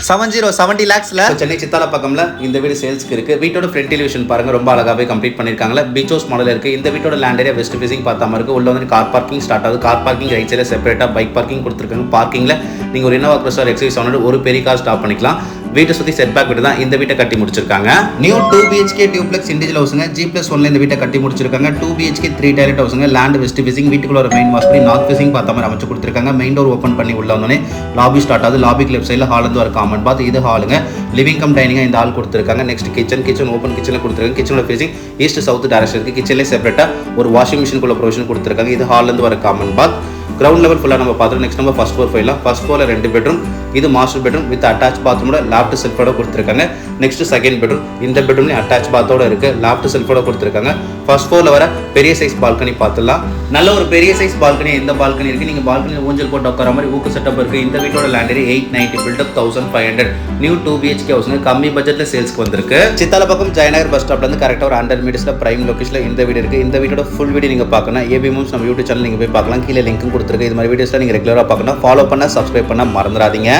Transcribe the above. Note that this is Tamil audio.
70 lakhsல சென்னை சித்தாலப்பாக்கம்ல இந்த வீடு சேல்ஸ்க்கு இருக்கு. வீட்டோட ஃப்ரண்ட் எலிவேஷன் பாருங்க, ரொம்ப அழகாவே கம்ப்ளீட் பண்ணிருக்காங்க. பீச் ஹவுஸ் மாடல் இருக்கு. இந்த வீட்டோட லேண்ட் ஏரியா வெஸ்ட் ஃபேசிங் பார்த்தாம இருக்கு. உள்ள வந்து கார் பார்க்கிங் ஸ்டார்ட் ஆகுது. கார் பார்க்கிங் ரைட் சைடுல செப்பரேட்டா பைக் பார்க்கிங் கொடுத்துருக்காங்க. பார்க்கிங்ல நீங்க ஒரு இன்னோவா கிறிஸ்டா எக்ஸைஸ் ஆனது ஒரு பெரிய கார் ஸ்டாப் பண்ணிக்கலாம். வீட்டை சுற்றி செட் பேக் விட்டு தான் இந்த வீட்டை கட்டி முடிச்சிருக்காங்க. நியூ 2 BHK டியூப்ளெக்ஸ் இண்டிவிஜுவல் ஹவுஸுங்க. G+1ல இந்த வீட்டை கட்டி முடிச்சிருக்காங்க. 2 BHK 3 டாய்லெட் ஹவுஸுங்க. Land west facing. வீட்டுக்குள்ள ஒரு மெயின் வாஷ்படி நார்த் ஃபேசிங் பார்த்த மாதிரி அமைச்சு கொடுத்துருக்காங்க. மெயின் டோர் ஓப்பன் பண்ணி உள்ள வந்தோடனே லாபி ஸ்டார்ட் ஆகுது. லாபிக்கு லெஃப்ட் சைடில் ஹால் வந்து ஒரு காமன் பாத். இது ஹாலுங்க. லிவிங் கம் டைனிங்காக இந்த ஹால் கொடுத்துருக்காங்க. நெக்ஸ்ட் கிச்சன் ஓப்பன் கிச்சனில் கொடுத்துருக்காங்க. கிச்சனோட ஃபேசிங் ஈஸ்ட் சவுத் டைரக்ஷன் இருக்குது. கிச்சன்லேயே செப்பரேட்டாக ஒரு வாஷிங் மிஷினுக்குள்ள ப்ரொவிஷன் கொடுத்துருக்காங்க. இது ஹால்லேருந்து வர காமன் பாத். கிரவுண்ட் லெவல் ஃபுல்லாக நம்ம பார்த்துட்டு நெக்ஸ்ட் நம்ம ஃபர்ஸ்ட் ஃப்ளோர் போயிடலாம். ஃபர்ஸ்ட் ஃப்ளோரில் 2 பெட்ரூம். இது மாஸ்டர் பெட்ரூம் வித் அட்டாச் பாத்ரூமோட லாஃப்ட் செல்ஃபோட கொடுத்துருக்காங்க. Next second bedroom. இந்த பெட்ரூம்லேயும் அட்டாச் பாத்தோட இருக்கு. லாஃப்ட் செல்ஃபோட கொடுத்துருக்காங்க. ஃபர்ஸ்ட் ஃப்ளோரில் வர பெரிய சைஸ் பால்கனி பார்த்துலாம். நல்ல ஒரு பெரிய சைஸ் பால்கனி. இந்த பால்கனி இருக்கு. நீங்கள் பால்கனியில் ஊஞ்சல் போட்டு உட்கார மாதிரி ஊக்கு செட்டப் இருக்கு. இந்த வீட்டோட land area 890, buildup 1500. New 2 BHK ஹவுஸ்ங்க. கம்மி பட்ஜெட்டில் சேல்ஸ்க்கு வந்திருக்கு. சித்தாலப்பாக்கம் ஜெயநகர் பஸ் ஸ்டாப்ல இருந்து கரெக்டாக ஒரு 100 மீட்டர்ஸ்ல பிரைம் லொகேஷனில் இந்த வீடு இருக்கு. இந்த வீட்டோட ஃபுல் வீடியோ நீங்கள் பார்க்கணும். ஏபி மூவ்ஸ் நம்ம யூடியூப் சேனல் நீங்கள் போய் பார்க்கலாம். கீழே லிங்க்கும் கொடுத்துருக்கு. இது மாதிரி வீடியோஸ்லாம் நீங்கள் ரெகுலராக பார்க்கணும். ஃபாலோ பண்ண, சப்ஸ்கிரைப் பண்ண மறந்துடாதீங்க.